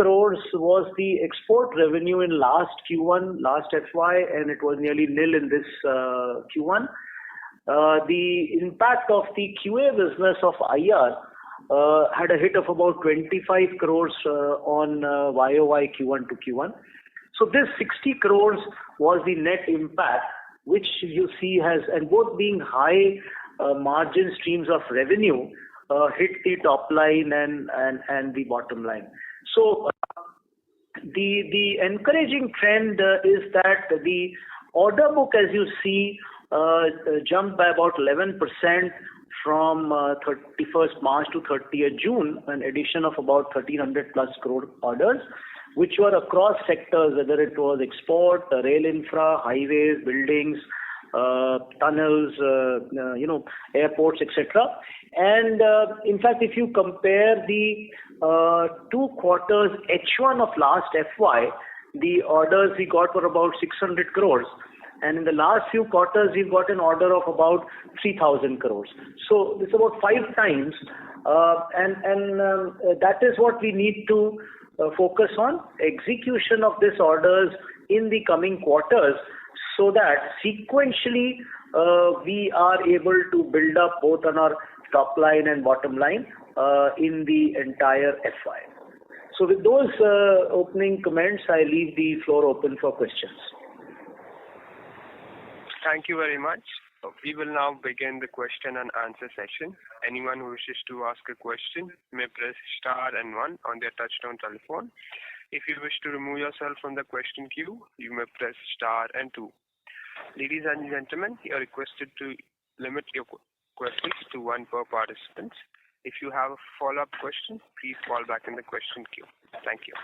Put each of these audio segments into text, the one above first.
crores was the export revenue in last Q1, last FY, and it was nearly nil in this Q1. The impact of the QA business of IR had a hit of about 25 crores on YOY Q1 to Q1. So this 60 crores was the net impact, which you see has, and both being high margin streams of revenue, hit the top line and the bottom line. So the encouraging trend is that the order book, as you see, jumped by about 11% from 31st March to 30th June, an addition of about 1,300 plus crore orders, which were across sectors, whether it was export, rail infra, highways, buildings, tunnels, airports, etc. And in fact, if you compare the 2 quarters H1 of last FY, the orders we got were about 600 crores. And in the last few quarters, we've got an order of about 3,000 crores. So it's about 5 times. And that is what we need to focus on, execution of these orders in the coming quarters, so that sequentially we are able to build up both on our top line and bottom line in the entire FY. So with those opening comments, I leave the floor open for questions. Thank you very much. We will now begin the question and answer session. Anyone who wishes to ask a question may press star and 1 on their touchtone telephone. If you wish to remove yourself from the question queue, you may press star and 2. Ladies and gentlemen, you are requested to limit your questions to 1 per participant. If you have a follow-up question, please fall back in the question queue. Thank you.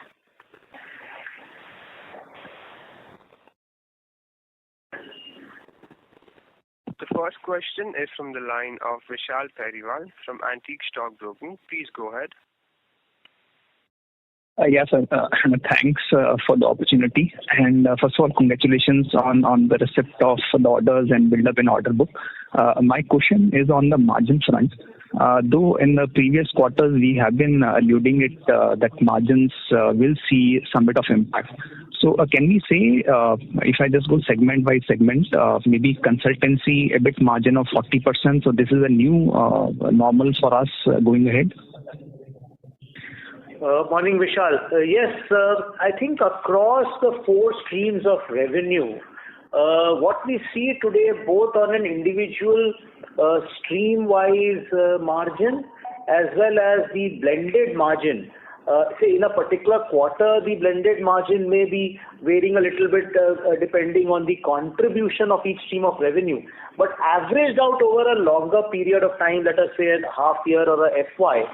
The first question is from the line of Vishal Periwal from Antique Stock Broking. Please go ahead. Yes, sir. Thanks for the opportunity. And first of all, congratulations on the receipt of the orders and build-up in order book. My question is on the margin front. Though in the previous quarters we have been alluding it that margins will see some bit of impact. So can we say, if I just go segment by segment, maybe consultancy, a bit margin of 40%, so this is a new normal for us going ahead? Morning, Vishal. Yes, I think across the 4 streams of revenue, what we see today, both on an individual stream-wise margin as well as the blended margin. Say in a particular quarter, the blended margin may be varying a little bit depending on the contribution of each stream of revenue. But averaged out over a longer period of time, let us say a half year or a FY,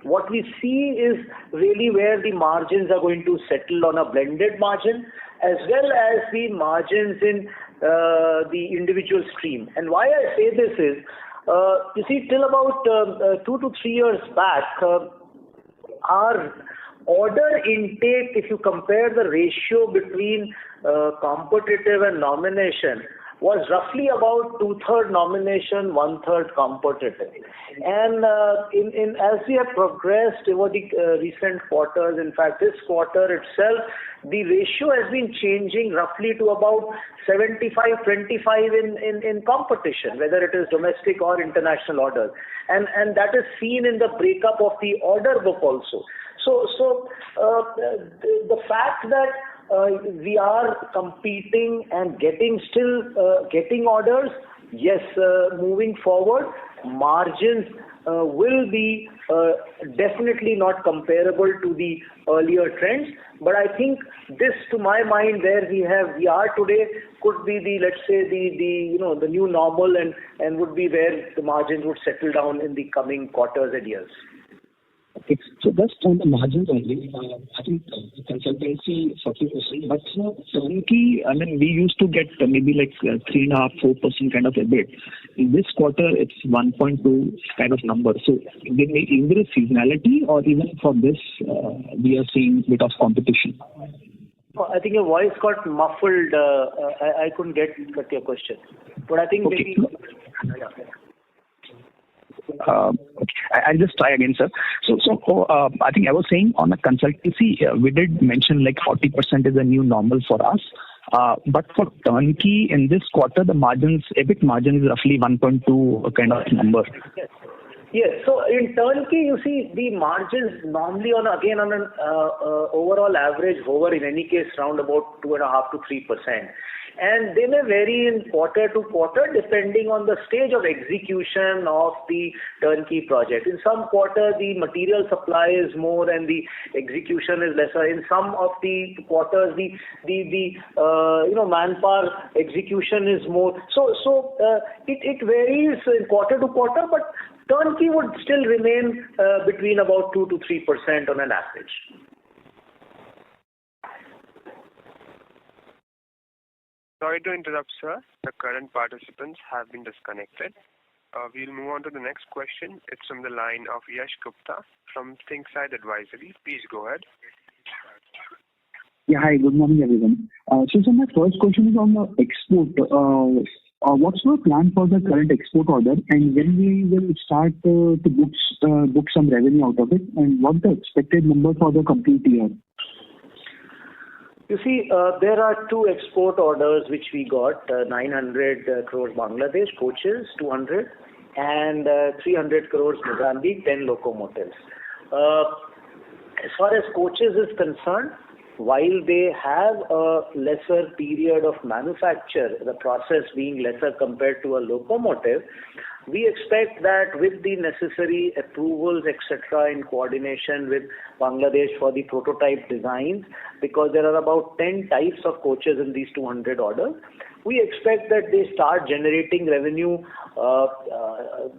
what we see is really where the margins are going to settle on a blended margin, as well as the margins in the individual stream. And why I say this is, you see, till about 2 to 3 years back, our order intake, if you compare the ratio between competitive and nomination, was roughly about 2/3 nomination, 1/3 competitive. And as we have progressed over the recent quarters, in fact this quarter itself, the ratio has been changing roughly to about 75-25 in competition, whether it is domestic or international orders. And that is seen in the breakup of the order book also. So the fact that we are competing and getting orders, yes, moving forward, margins will be definitely not comparable to the earlier trends. But I think this, to my mind, where we are today, could be the, let's say, the new normal, and would be where the margins would settle down in the coming quarters and years. Okay, so just on the margins only, I think consultancy 40%, but turnkey, I mean, we used to get maybe like 3.5-4% kind of EBIT. In this quarter, it's 1.2 kind of number. So is there a seasonality, or even for this, we are seeing a bit of competition? I think your voice got muffled. I couldn't get your question, but I think maybe. Okay. Okay. I'll just try again, sir. I think I was saying on a consultancy, we did mention like 40% is a new normal for us. But for turnkey in this quarter, the EBIT margin is roughly 1.2 kind of number. Yes. So in turnkey, you see the margins normally on an overall average hover in any case around about 2.5 to 3%. And they may vary in quarter to quarter depending on the stage of execution of the turnkey project. In some quarter, the material supply is more and the execution is lesser. In some of the quarters, the manpower execution is more. So it varies in quarter to quarter, but turnkey would still remain between about 2 to 3% on an average. Sorry to interrupt, sir. The current participants have been disconnected. We'll move on to the next question. It's from the line of Yash Gupta from ThinkSide Advisory. Please go ahead. Yeah, hi. Good morning, everyone. So my first question is on the export. What's your plan for the current export order, and when we will start to book some revenue out of it, and what the expected number for the complete year? You see, there are two export orders which we got, 900 crores Bangladesh coaches, 200, and 300 crores Mozambique, 10 locomotives. As far as coaches is concerned, while they have a lesser period of manufacture, the process being lesser compared to a locomotive, we expect that with the necessary approvals, etc., in coordination with Bangladesh for the prototype designs, because there are about 10 types of coaches in these 200 orders, we expect that they start generating revenue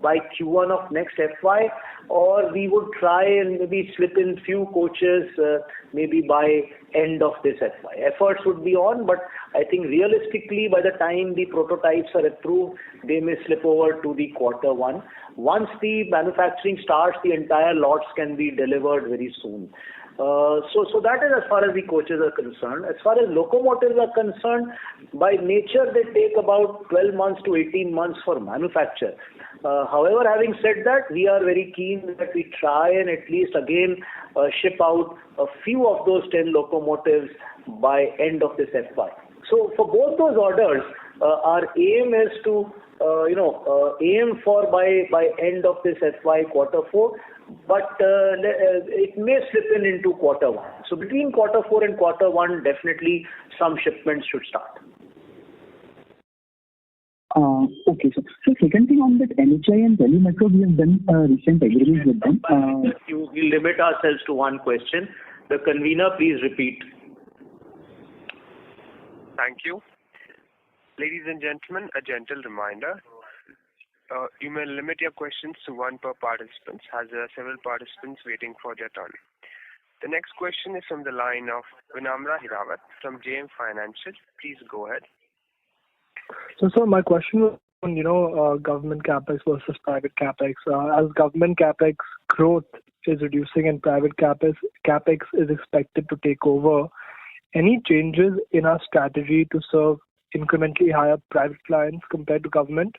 by Q1 of next FY, or we would try and maybe slip in few coaches maybe by end of this FY. Efforts would be on, but I think realistically by the time the prototypes are approved, they may slip over to the quarter one. Once the manufacturing starts, the entire lots can be delivered very soon. So that is as far as the coaches are concerned. As far as locomotives are concerned, by nature they take about 12 months to 18 months for manufacture. However, having said that, we are very keen that we try and at least again ship out a few of those 10 locomotives by end of this FY. So for both those orders, our aim is to aim for by end of this FY quarter 4, but it may slip into quarter 1. So between quarter 4 and quarter 1, definitely some shipments should start. Okay, sir. So second thing on that NHI and Delhi Metro, we have done recent agreements with them. We limit ourselves to one question. The convener, please repeat. Thank you. Ladies and gentlemen, a gentle reminder. You may limit your questions to one per participant, as there are several participants waiting for their turn. The next question is from the line of Vinamra Hirawat from JM Financial. Please go ahead. So, sir, my question was on, government capex versus private capex. As government capex growth is reducing and private capex is expected to take over, any changes in our strategy to serve incrementally higher private clients compared to government?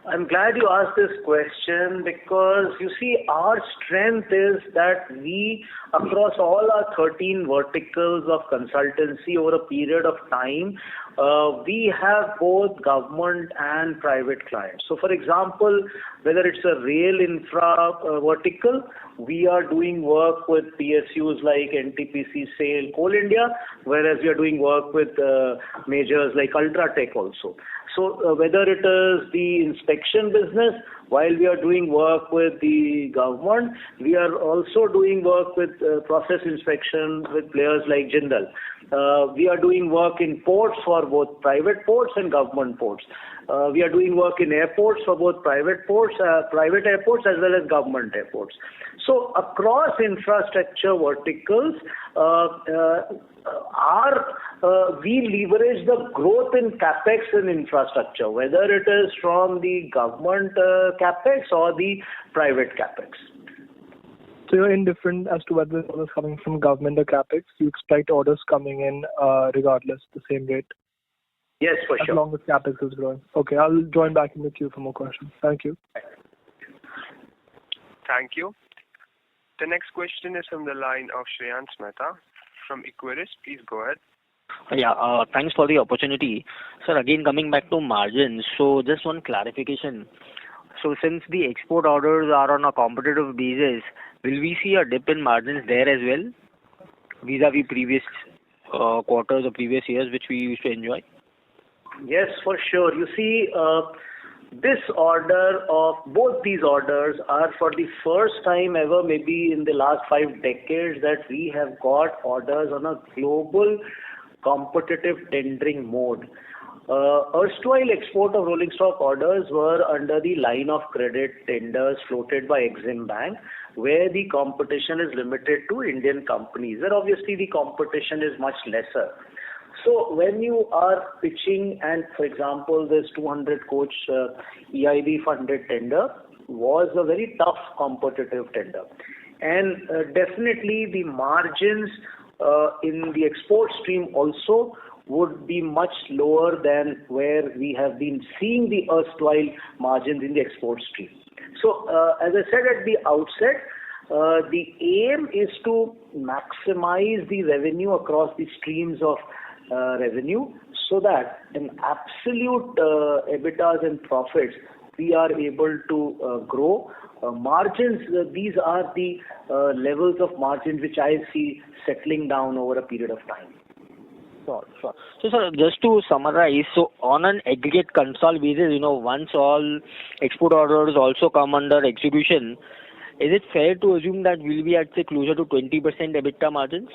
I'm glad you asked this question because, you see, our strength is that we, across all our 13 verticals of consultancy over a period of time, we have both government and private clients. So, for example, whether it's a rail infra vertical, we are doing work with PSUs like NTPC, SAIL, Coal India, whereas we are doing work with majors like Ultratech also. So whether it is the inspection business, while we are doing work with the government, we are also doing work with process inspection with players like Jindal. We are doing work in ports for both private ports and government ports. We are doing work in airports for both private airports as well as government airports. So across infrastructure verticals, we leverage the growth in capex in infrastructure, whether it is from the government capex or the private capex. So you're indifferent as to whether the orders coming from government or capex. You expect orders coming in regardless, the same rate. Yes, for as sure. long as CapEx is growing. Okay, I'll join back in the queue for more questions. Thank you. Thank you. The next question is from the line of Shreyans Mehta from Equirus. Please go ahead. Yeah, thanks for the opportunity. Sir, again coming back to margins, so just one clarification. So since the export orders are on a competitive basis, will we see a dip in margins there as well, vis-a-vis previous quarters or previous years which we used to enjoy? Yes, for sure. You see, both these orders are for the first time ever, maybe in the last 5 decades, that we have got orders on a global competitive tendering mode. Erstwhile export of rolling stock orders were under the line of credit tenders floated by Exim Bank, where the competition is limited to Indian companies, where obviously the competition is much lesser. So when you are pitching, and for example, this 200 coach EIB funded tender was a very tough competitive tender. And definitely the margins in the export stream also would be much lower than where we have been seeing the erstwhile margins in the export stream. So as I said at the outset, the aim is to maximize the revenue across the streams of revenue, so that in absolute EBITDAs and profits we are able to grow. Margins, these are the levels of margins which I see settling down over a period of time. Sure. So, sir, just to summarize, so on an aggregate consolidated basis, once all export orders also come under execution, is it fair to assume that we'll be at, say, closer to 20% EBITDA margins?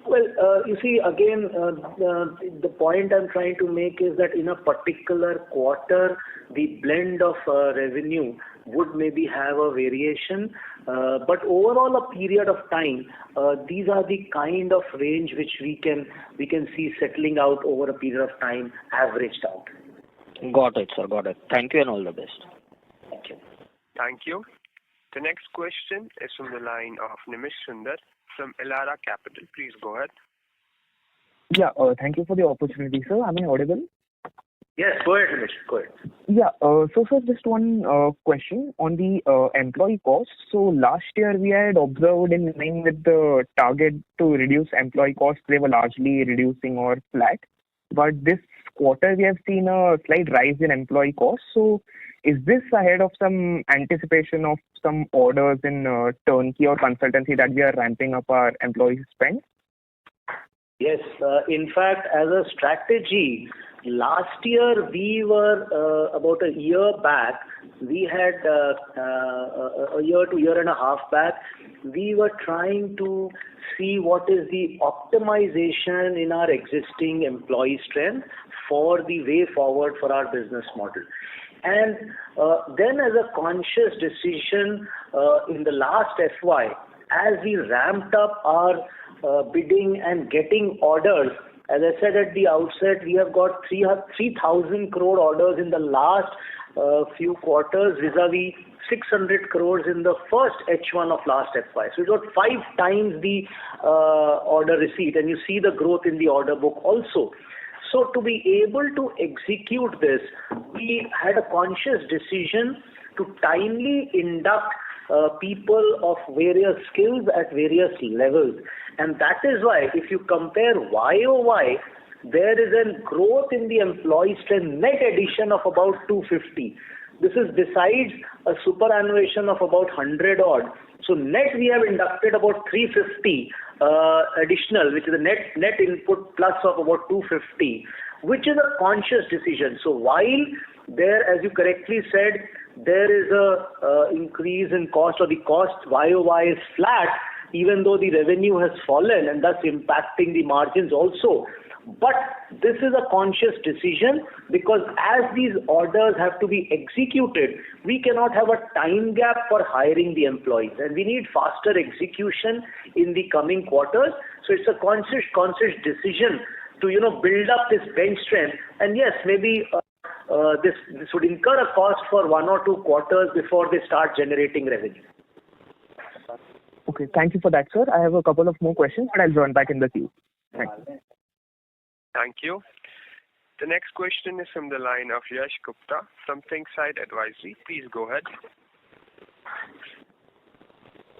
Well, you see, again, the point I'm trying to make is that in a particular quarter, the blend of revenue would maybe have a variation, but overall a period of time, these are the kind of range which we can see settling out over a period of time, averaged out. Got it, sir. Got it. Thank you and all the best. Thank you. Thank you. The next question is from the line of Nimish Sundar from Elara Capital. Please go ahead. Yeah, thank you for the opportunity, sir. Am I audible? Yes, go ahead, Nimish. Go ahead. Yeah, so sir, just one question on the employee costs. So last year we had observed, in line with the target to reduce employee costs, they were largely reducing or flat. But this quarter we have seen a slight rise in employee costs. So is this ahead of some anticipation of some orders in turnkey or consultancy that we are ramping up our employee spend? Yes, in fact, as a strategy, last year we were about a year back, we had a year to year and a half back, we were trying to see what is the optimization in our existing employee strength for the way forward for our business model. And then as a conscious decision in the last FY, as we ramped up our bidding and getting orders, as I said at the outset, we have got 3,000 crore orders in the last few quarters, vis-a-vis 600 crores in the first H1 of last FY. So we got 5 times the order receipt, and you see the growth in the order book also. So to be able to execute this, we had a conscious decision to timely induct people of various skills at various levels. And that is why, if you compare YOY, there is a growth in the employee strength, net addition of about 250. This is besides a superannuation of about 100 odd. So net we have inducted about 350 additional, which is a net input plus of about 250, which is a conscious decision. So while there, as you correctly said, there is a increase in cost, or the cost YOY is flat, even though the revenue has fallen and thus impacting the margins also. But this is a conscious decision, because as these orders have to be executed, we cannot have a time gap for hiring the employees, and we need faster execution in the coming quarters. So it's a conscious decision to build up this bench strength. And yes, maybe this would incur a cost for 1 or 2 quarters before they start generating revenue. Okay, thank you for that, sir. I have a couple of more questions, but I'll join back in the queue. Thank you. Thank you. The next question is from the line of Yash Gupta from ThinkSide Advisory. Please go ahead.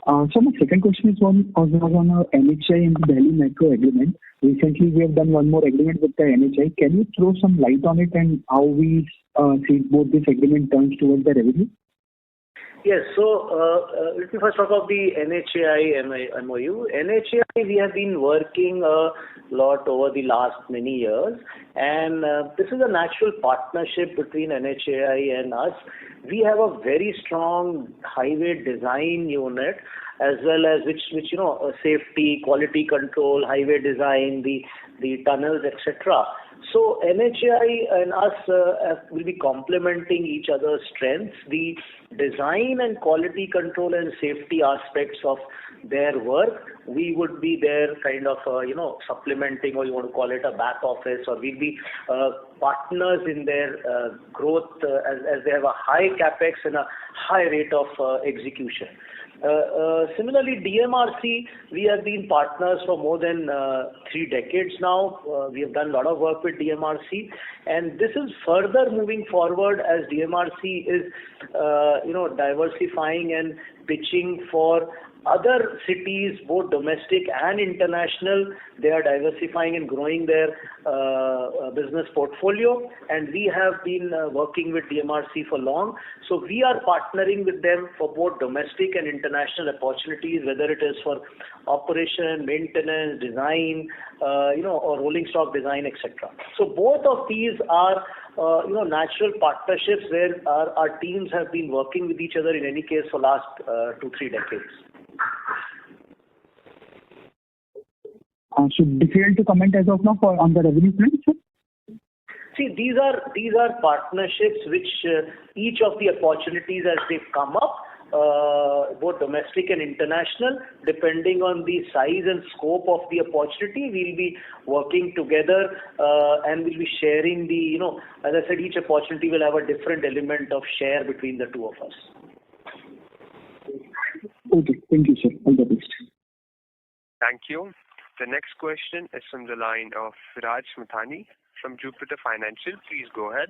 So my second question is on our NHI and the Delhi Metro agreement. Recently, we have done one more agreement with the NHI. Can you throw some light on it and how we see both this agreement turns towards the revenue? Yes. So let me first talk about the NHAI MOU. NHAI, we have been working a lot over the last many years, and this is a natural partnership between NHAI and us. We have a very strong highway design unit, as well as which safety, quality control, highway design, the tunnels, etc. So NHAI and us will be complementing each other's strengths. The design and quality control and safety aspects of their work, we would be there kind of supplementing, or you want to call it a back office, or we'll be partners in their growth as they have a high capex and a high rate of execution. Similarly, DMRC, we have been partners for more than 3 decades now. We have done a lot of work with DMRC, and this is further moving forward as DMRC is, diversifying and pitching for other cities, both domestic and international. They are diversifying and growing their business portfolio, and we have been working with DMRC for long. So we are partnering with them for both domestic and international opportunities, whether it is for operation, maintenance, design, or rolling stock design, etc. So both of these are natural partnerships where our teams have been working with each other in any case for last 2-3 decades. So difficult to comment as of now on the revenue front, sir? See, these are partnerships which each of the opportunities as they come up, both domestic and international, depending on the size and scope of the opportunity, we'll be working together and we'll be sharing as I said, each opportunity will have a different element of share between the two of us. Okay, thank you, sir. All the best. Thank you. The next question is from the line of Raj Mathani from Jupiter Financial. Please go ahead.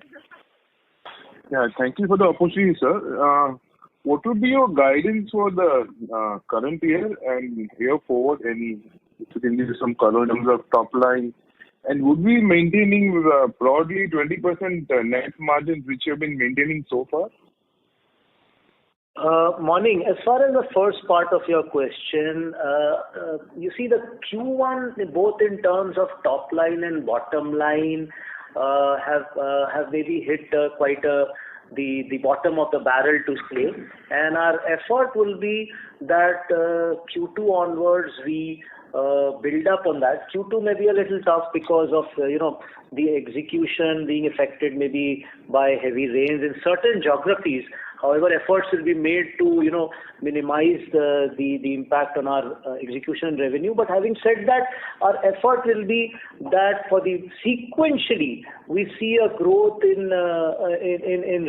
Yeah, thank you for the opportunity, sir. What would be your guidance for the current year and year forward? If you can give some color in terms of top line, and would we be maintaining broadly 20% net margins which you have been maintaining so far? Morning. As far as the first part of your question, you see the Q1, both in terms of top line and bottom line, have maybe hit quite the bottom of the barrel to say, and our effort will be that Q2 onwards we build up on that. Q2 may be a little tough because of the execution being affected maybe by heavy rains in certain geographies. However, efforts will be made to minimize the impact on our execution and revenue. But having said that, our effort will be that for the sequentially we see a growth in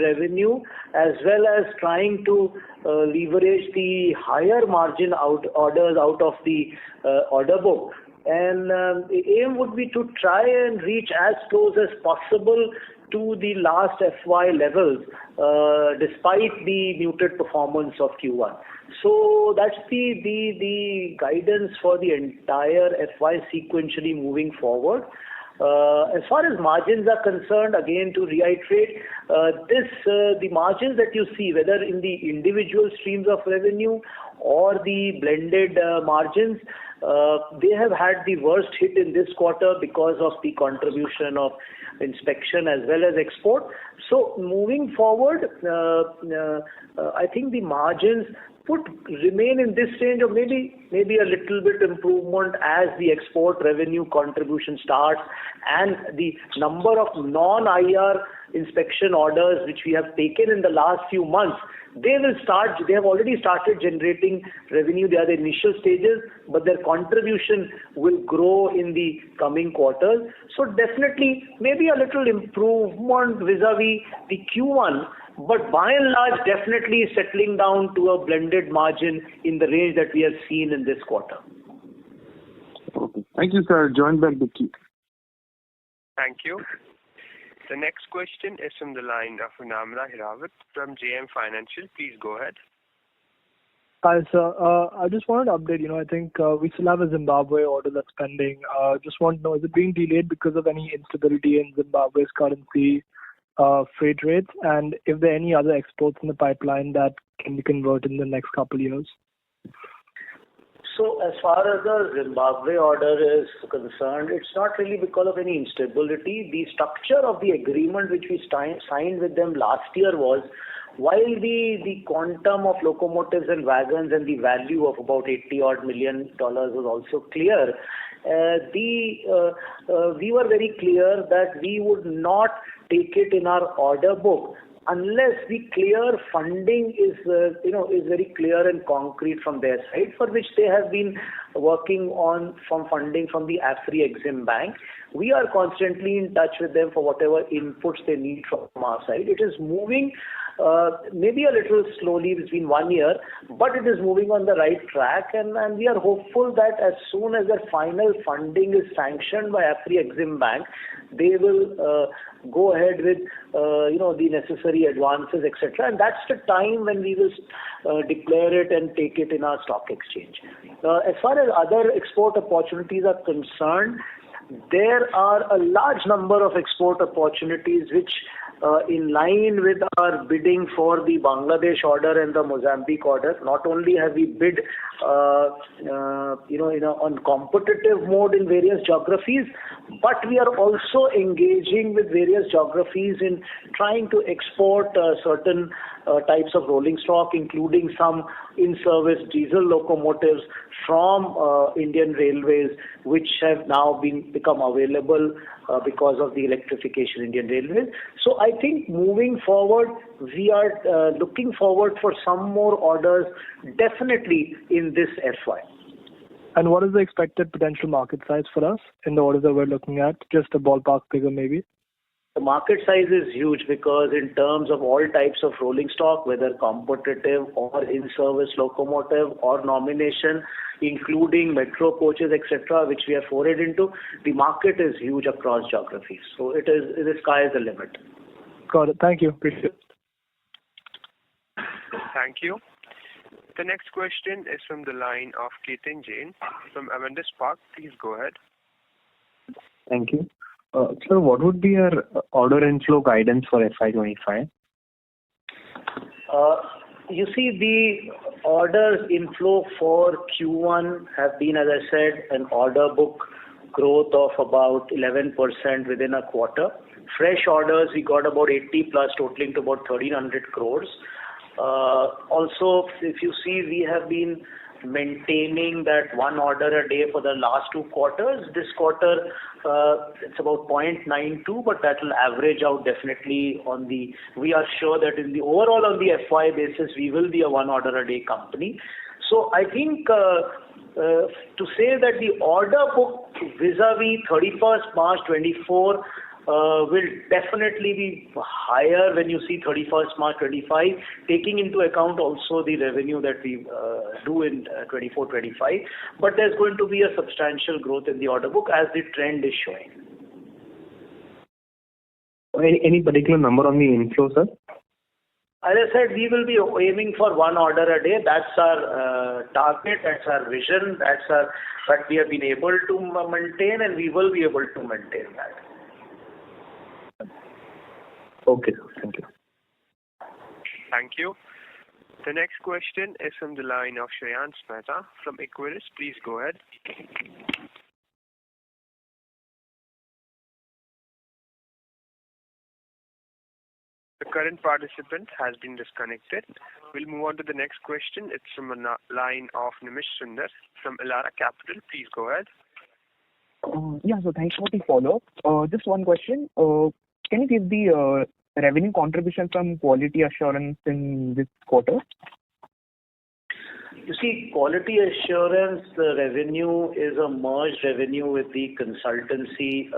revenue, as well as trying to leverage the higher margin orders out of the order book. And the aim would be to try and reach as close as possible to the last FY levels, despite the muted performance of Q1. So that's the guidance for the entire FY sequentially moving forward. As far as margins are concerned, again to reiterate, the margins that you see, whether in the individual streams of revenue or the blended margins, they have had the worst hit in this quarter because of the contribution of inspection as well as export. So moving forward, I think the margins would remain in this range, or maybe a little bit improvement as the export revenue contribution starts and the number of non-IR inspection orders which we have taken in the last few months, they have already started generating revenue. They are the initial stages, but their contribution will grow in the coming quarters. So definitely maybe a little improvement vis-a-vis the Q1, but by and large definitely settling down to a blended margin in the range that we have seen in this quarter. Okay. Thank you, sir. Join back the queue. Thank you. The next question is from the line of Namra Hirawat from JM Financial. Please go ahead. Hi, sir. I just wanted to update, I think we still have a Zimbabwe order that's pending. Just want to know, is it being delayed because of any instability in Zimbabwe's currency, freight rates, and if there are any other exports in the pipeline that can be converted in the next couple of years? So as far as the Zimbabwe order is concerned, it's not really because of any instability. The structure of the agreement which we signed with them last year was, while the quantum of locomotives and wagons and the value of about $80 million was also clear, we were very clear that we would not take it in our order book unless the clear funding is very clear and concrete from their side, for which they have been working on from funding from the Afri-Exim Bank. We are constantly in touch with them for whatever inputs they need from our side. It is moving maybe a little slowly between 1 year, but it is moving on the right track, and we are hopeful that as soon as the final funding is sanctioned by Afri-Exim Bank, they will go ahead with the necessary advances, etc. And that's the time when we will declare it and take it in our stock exchange. As far as other export opportunities are concerned, there are a large number of export opportunities which in line with our bidding for the Bangladesh order and the Mozambique order. Not only have we bid on competitive mode in various geographies, but we are also engaging with various geographies in trying to export certain types of rolling stock, including some in-service diesel locomotives from Indian Railways, which have now become available because of the electrification Indian Railways. So I think moving forward, we are looking forward for some more orders definitely in this FY. And what is the expected potential market size for us in the orders that we're looking at? Just a ballpark figure maybe. The market size is huge because in terms of all types of rolling stock, whether competitive or in-service locomotive or nomination, including metro coaches, etc., which we have forayed into, the market is huge across geographies. So the sky is the limit. Got it. Thank you. Appreciate it. Thank you. The next question is from the line of Ketan Jain from Avendus Spark. Please go ahead. Thank you. Sir, what would be your order inflow guidance for FY25? You see, the orders inflow for Q1 have been, as I said, an order book growth of about 11% within a quarter. Fresh orders, we got about 80 plus, totaling to about 1,300 crores. Also, if you see, we have been maintaining that one order a day for the last 2 quarters. This quarter, it's about 0.92, but that will average out definitely we are sure that in the overall on the FY basis, we will be a one order a day company. So I think to say that the order book vis-a-vis 31st March 24 will definitely be higher when you see 31st March 25, taking into account also the revenue that we do in 24-25. But there's going to be a substantial growth in the order book as the trend is showing. Any particular number on the inflow, sir? As I said, we will be aiming for one order a day. That's our target, that's our vision, but we have been able to maintain and we will be able to maintain that. Okay, thank you. Thank you. The next question is from the line of Shreyans Mehta from Equirus. Please go ahead. The current participant has been disconnected. We'll move on to the next question. It's from the line of Nimish Sundar from Elara Capital. Please go ahead. So thanks for the follow-up. Just one question. Can you give the revenue contribution from quality assurance in this quarter? You see, quality assurance revenue is a merged revenue with the consultancy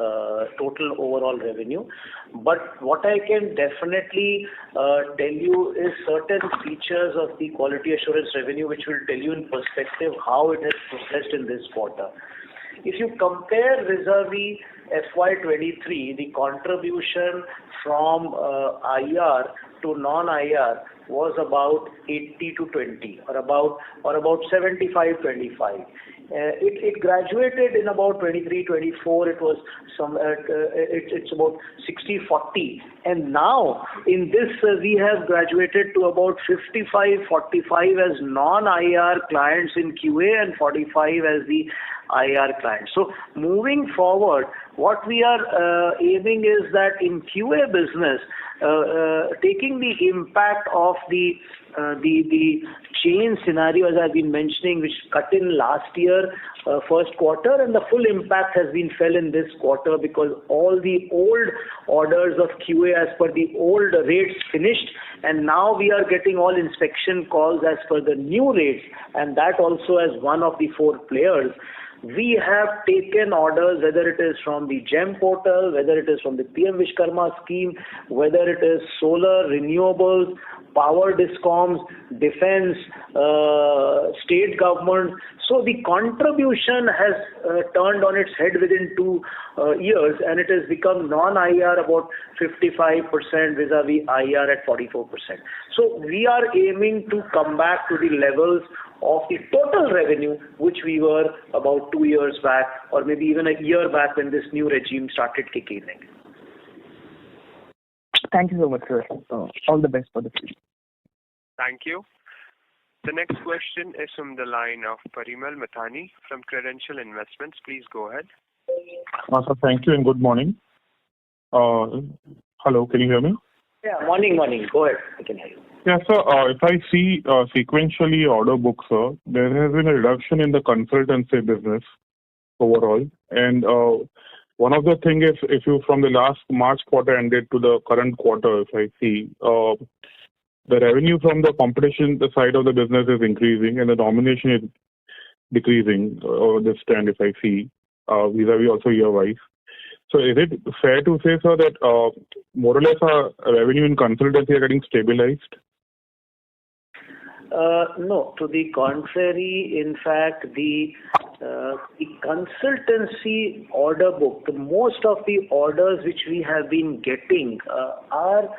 total overall revenue. But what I can definitely tell you is certain features of the quality assurance revenue which will tell you in perspective how it has progressed in this quarter. If you compare vis-a-vis FY23, the contribution from IR to non-IR was about 80 to 20 or about 75-25. It graduated in about 23-24. It was it's about 60-40, and now in this we have graduated to about 55-45 as non-IR clients in QA and 45 as the IR clients. So moving forward, what we are aiming is that in QA business, taking the impact of the change scenario, as I've been mentioning, which cut in last year first quarter, and the full impact has been felt in this quarter because all the old orders of QA as per the old rates finished, and now we are getting all inspection calls as per the new rates, and that also as one of the four players. We have taken orders, whether it is from the GEM portal, whether it is from the PM Vishkarma scheme, whether it is solar, renewables, power discoms, defense, state government. So the contribution has turned on its head within 2 years, and it has become non-IR about 55% vis-a-vis IR at 44%. So we are aiming to come back to the levels of the total revenue which we were about 2 years back, or maybe even a year back when this new regime started kicking in. Thank you so much, sir. All the best for the future. Thank you. The next question is from the line of Parimal Mathani from Credential Investments. Please go ahead. Sir, thank you and good morning. Hello, can you hear me? Yeah, morning. Go ahead. I can hear you. Yeah, sir, if I see sequentially order book, sir, there has been a reduction in the consultancy business overall. And one of the things is, if you from the last March quarter ended to the current quarter, if I see, the revenue from the competition, the side of the business is increasing and the domination is decreasing over this trend, if I see, vis-a-vis also year-wise. So is it fair to say, sir, that more or less our revenue in consultancy are getting stabilized? No, to the contrary. In fact, the consultancy order book, the most of the orders which we have been getting are,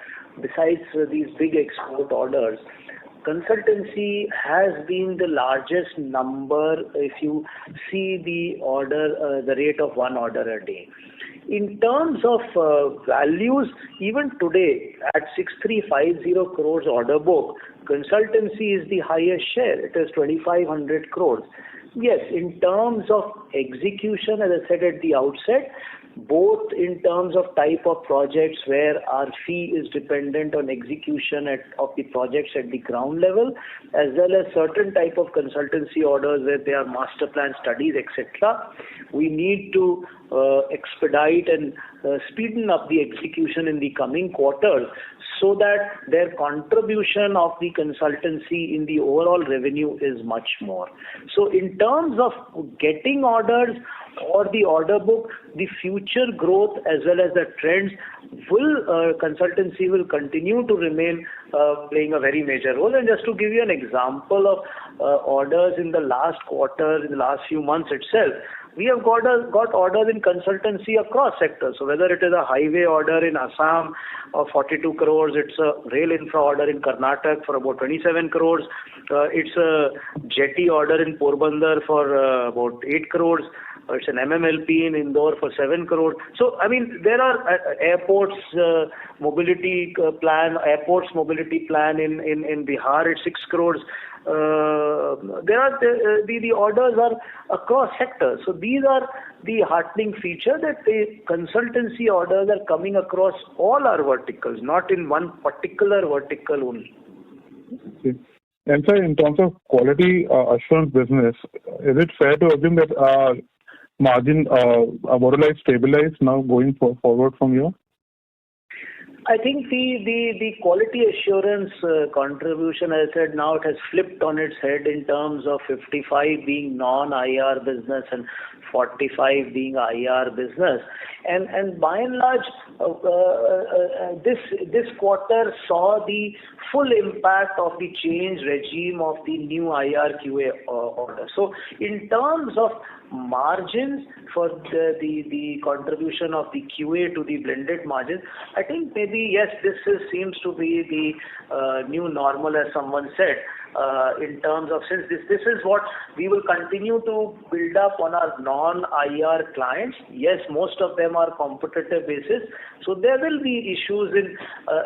besides these big export orders, consultancy has been the largest number if you see the order, the rate of one order a day. In terms of values, even today at 6350 crores order book, consultancy is the highest share. It is 2500 crores. Yes, in terms of execution, as I said at the outset, both in terms of type of projects where our fee is dependent on execution of the projects at the ground level, as well as certain type of consultancy orders where they are master plan studies, etc. We need to expedite and speeden up the execution in the coming quarters so that their contribution of the consultancy in the overall revenue is much more. So in terms of getting orders or the order book, the future growth as well as the trends consultancy will continue to remain playing a very major role. And just to give you an example of orders in the last quarter, in the last few months itself, we have got orders in consultancy across sectors. So whether it is a highway order in Assam of 42 crores, it's a rail infra order in Karnataka for about 27 crores, it's a jetty order in Porbandar for about 8 crores, it's an MMLP in Indore for 7 crores. So, I mean, there are airports mobility plan in Bihar at 6 crores. There are the orders are across sectors. So these are the heartening feature that the consultancy orders are coming across all our verticals, not in one particular vertical only. Okay. And sir, in terms of quality assurance business, is it fair to assume that margin are more or less stabilized now going forward from here? I think the quality assurance contribution, as I said, now it has flipped on its head in terms of 55 being non-IR business and 45 being IR business. And by and large, this quarter saw the full impact of the change regime of the new IR QA order. So in terms of margins for the contribution of the QA to the blended margins, I think maybe yes, seems to be the new normal, as someone said. In terms of, since this is what we will continue to build up on our non-IR clients. Yes, most of them are competitive basis, so there will be issues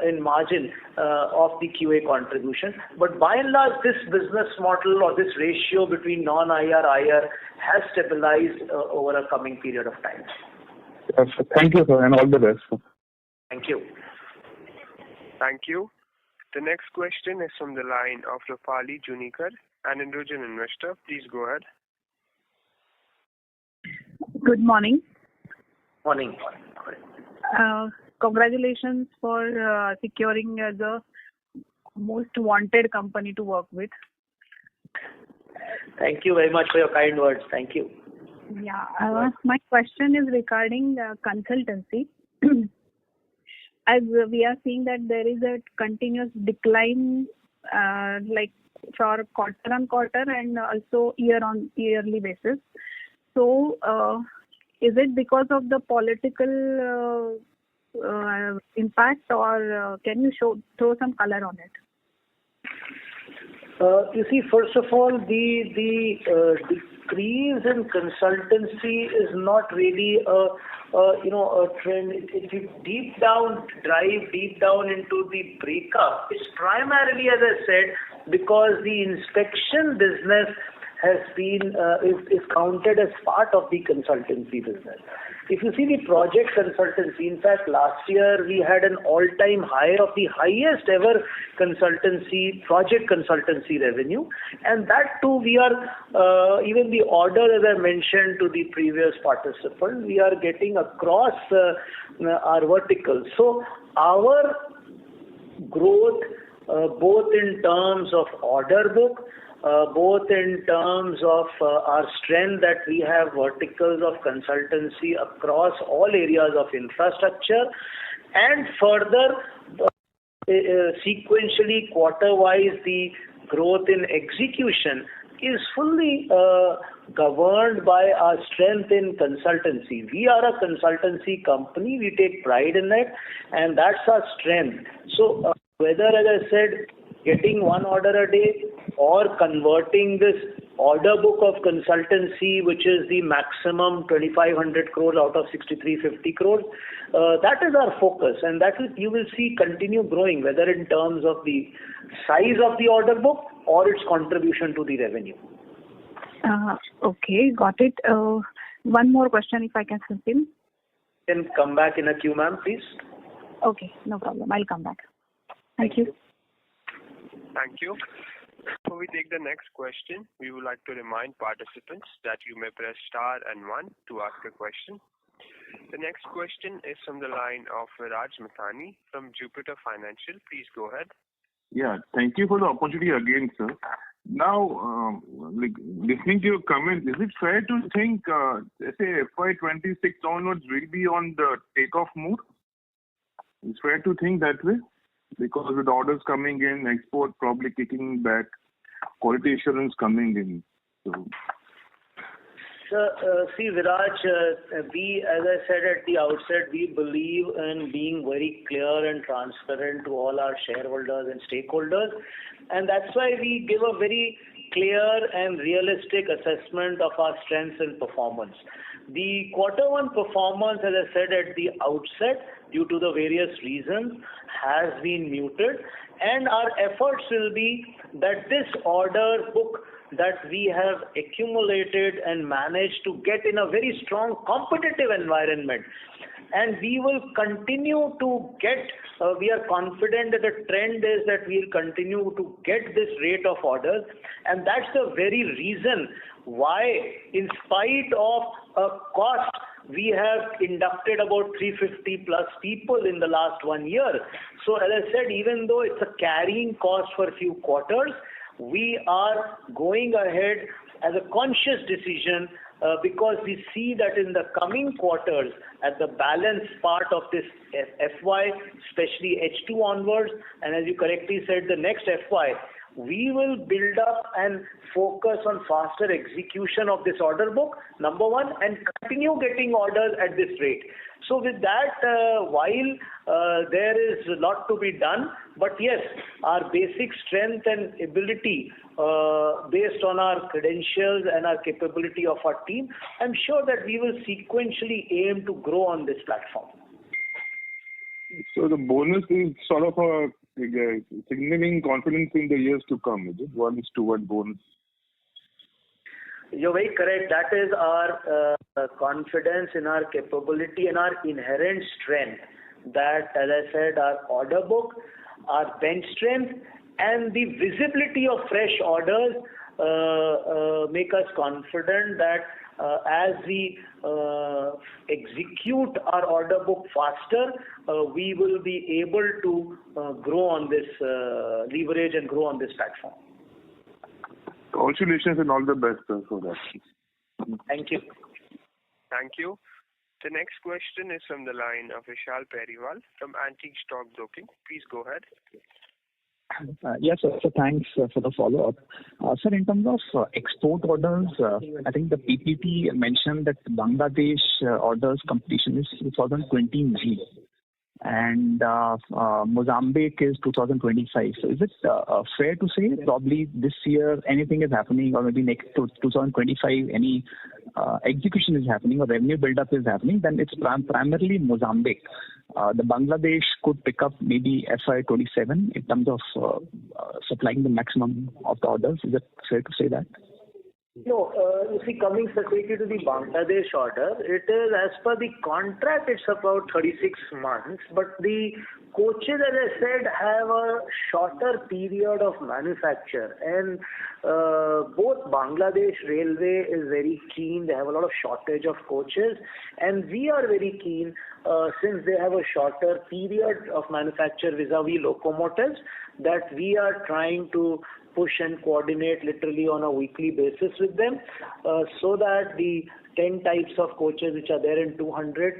in margin of the QA contribution. But by and large, this business model or this ratio between non-IR IR has stabilized over a coming period of time. Yes, thank you, sir, and all the best. Thank you. Thank you. The next question is from the line of Rupali Junikar, an individual investor. Please go ahead. Good morning. Morning. Congratulations for securing the most wanted company to work with. Thank you very much for your kind words. Thank you. Yeah. My question is regarding consultancy. As we are seeing that there is a continuous decline, like for quarter on quarter and also year on yearly basis. So, is it because of the political impact, or can you throw some color on it? You see, first of all, the decrease in consultancy is not really a trend. If you drive deep down into the breakup, it's primarily, as I said, because the inspection business has been is counted as part of the consultancy business. If you see the project consultancy, in fact, last year we had an all-time high of the highest ever project consultancy revenue, and that too we are even the order, as I mentioned to the previous participant, we are getting across our verticals. So our growth, both in terms of order book, both in terms of our strength that we have verticals of consultancy across all areas of infrastructure, and further sequentially quarter-wise the growth in execution is fully governed by our strength in consultancy. We are a consultancy company, we take pride in it, and that's our strength. So whether, as I said, getting one order a day or converting this order book of consultancy, which is the maximum 2,500 crores out of 6,350 crores, that is our focus, and that you will see continue growing, whether in terms of the size of the order book or its contribution to the revenue. Okay, got it. One more question, if I can slip in. Then come back in a queue, ma'am, please. Okay, no problem. I'll come back. Thank you. Thank you. Before we take the next question, we would like to remind participants that you may press star and 1 to ask a question. The next question is from the line of Viraj Mithani from Jupiter Financial. Please go ahead. Yeah, thank you for the opportunity again, sir. Now, listening to your comments, is it fair to think, let's say FY26 onwards will be on the takeoff mode? It's fair to think that way? Because with orders coming in, export probably kicking back, quality assurance coming in. So, see, Viraj, we, as I said at the outset, we believe in being very clear and transparent to all our shareholders and stakeholders, and that's why we give a very clear and realistic assessment of our strengths and performance. The quarter one performance, as I said at the outset, due to the various reasons, has been muted, and our efforts will be that this order book that we have accumulated and managed to get in a very strong competitive environment, and we will continue to get, we are confident that the trend is that we will continue to get this rate of orders, and that's the very reason why, in spite of a cost, we have inducted about 350 plus people in the last 1 year. So as I said, even though it's a carrying cost for a few quarters, we are going ahead as a conscious decision because we see that in the coming quarters, at the balance part of this FY, especially H2 onwards, and as you correctly said, the next FY, we will build up and focus on faster execution of this order book, number one, and continue getting orders at this rate. So with that, while there is a lot to be done, but yes, our basic strength and ability based on our credentials and our capability of our team, I'm sure that we will sequentially aim to grow on this platform. So the bonus is sort of a signaling confidence in the years to come, is it? 1:1 bonus. You're very correct. That is our confidence in our capability and our inherent strength. That, as I said, our order book, our bench strength, and the visibility of fresh orders make us confident that as we execute our order book faster, we will be able to grow on this leverage and grow on this platform. Congratulations and all the best for that. Thank you. Thank you. The next question is from the line of Vishal Periwal from Antique Stock Broking. Please go ahead. Yes, sir. So thanks for the follow-up. Sir, in terms of export orders, I think the PPT mentioned that Bangladesh orders completion is 2029 and Mozambique is 2025. So is it fair to say probably this year anything is happening, or maybe next to 2025 any execution is happening or revenue build-up is happening, then it's primarily Mozambique. The Bangladesh could pick up maybe FY27 in terms of supplying the maximum of the orders. Is it fair to say that? No, you see, coming specifically to the Bangladesh order, it is as per the contract, it's about 36 months, but the coaches, as I said, have a shorter period of manufacture, and both Bangladesh Railway is very keen. They have a lot of shortage of coaches, and we are very keen since they have a shorter period of manufacture vis-a-vis locomotives, that we are trying to push and coordinate literally on a weekly basis with them, so that the 10 types of coaches which are there in 200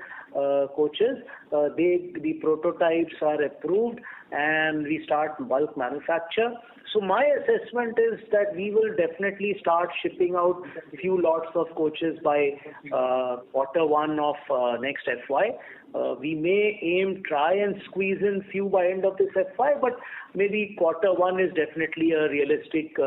coaches, the prototypes are approved and we start bulk manufacture. So my assessment is that we will definitely start shipping out a few lots of coaches by Q1 of next FY. We may try and squeeze in few by end of this FY, but maybe Q1 is definitely a realistic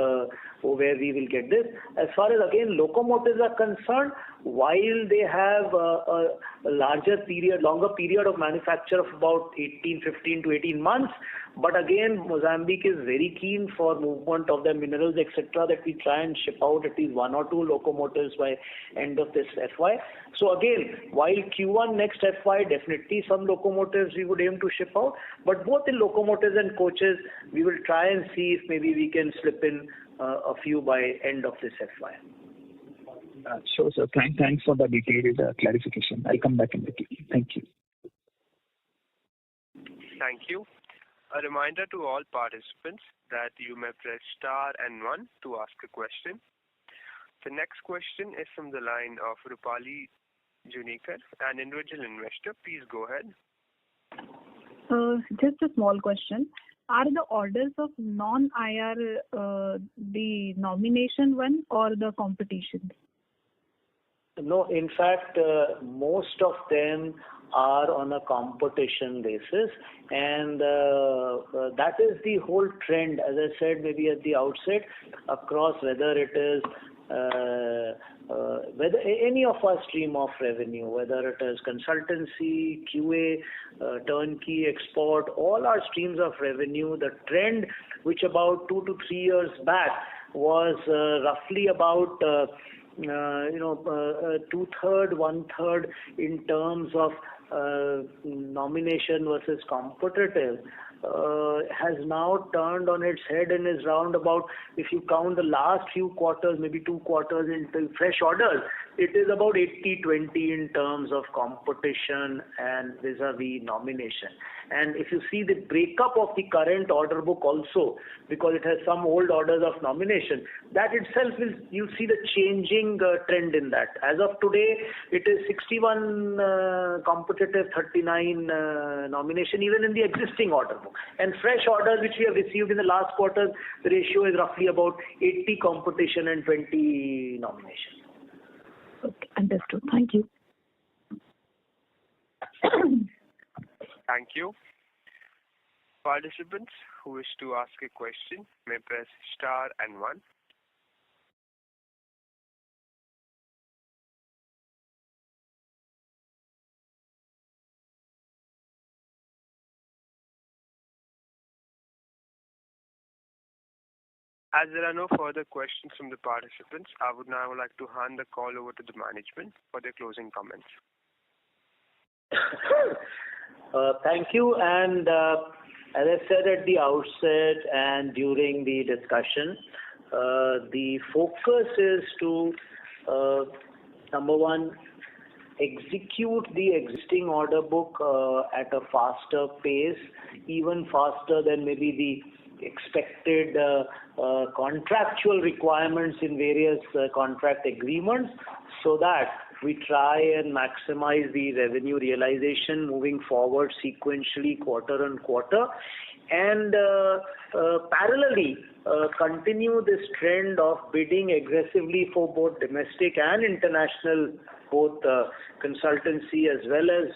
where we will get this. As far as again locomotives are concerned, while they have a longer period of manufacture of about 15 to 18 months, but again Mozambique is very keen for movement of the minerals, etc., that we try and ship out at least 1 or 2 locomotives by end of this FY. So again, while Q1 next FY, definitely some locomotives we would aim to ship out, but both in locomotives and coaches, we will try and see if maybe we can slip in a few by end of this FY. Sure, sir. Thanks for the detailed clarification. I'll come back in the queue. Thank you. Thank you. A reminder to all participants that you may press star and 1 to ask a question. The next question is from the line of Rupali Junikar, an individual investor. Please go ahead. Just a small question. Are the orders of non-IR the nomination one or the competition? No, in fact, most of them are on a competition basis, and that is the whole trend, as I said maybe at the outset, across whether it is whether any of our stream of revenue, whether it is consultancy, QA, turnkey, export, all our streams of revenue, the trend which about 2 to 3 years back was roughly about 2/3, 1/3 in terms of nomination versus competitive, has now turned on its head and is round about, if you count the last few quarters, maybe 2 quarters into fresh orders, it is about 80-20 in terms of competition and vis-a-vis nomination. And if you see the breakup of the current order book also, because it has some old orders of nomination, that itself you'll see the changing trend in that. As of today, it is 61 competitive, 39 nomination, even in the existing order book. And fresh orders which we have received in the last quarter, the ratio is roughly about 80 competition and 20 nomination. Okay, understood. Thank you. Thank you. Participants who wish to ask a question may press star and 1. As there are no further questions from the participants, I would now like to hand the call over to the management for their closing comments. Thank you. And as I said at the outset and during the discussion, the focus is to, number one, execute the existing order book at a faster pace, even faster than maybe the expected contractual requirements in various contract agreements, so that we try and maximize the revenue realization moving forward sequentially quarter on quarter, and parallelly continue this trend of bidding aggressively for both domestic and international, both consultancy as well as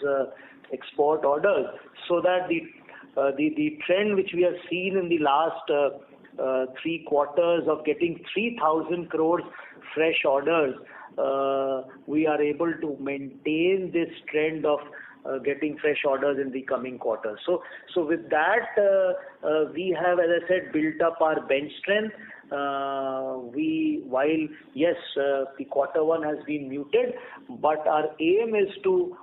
export orders, so that the trend which we have seen in the last 3 quarters of getting 3,000 crores fresh orders, we are able to maintain this trend of getting fresh orders in the coming quarters. So with that, we have, as I said, built up our bench strength. While yes, the quarter one has been muted, but our aim is to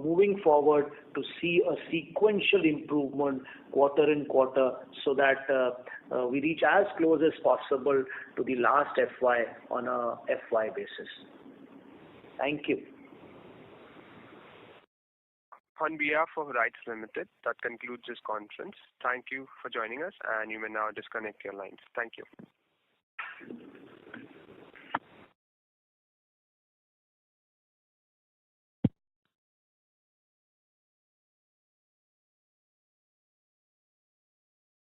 moving forward to see a sequential improvement quarter in quarter, so that we reach as close as possible to the last FY on a FY basis. Thank you. On behalf of Rites Limited, that concludes this conference. Thank you for joining us, and you may now disconnect your lines. Thank you.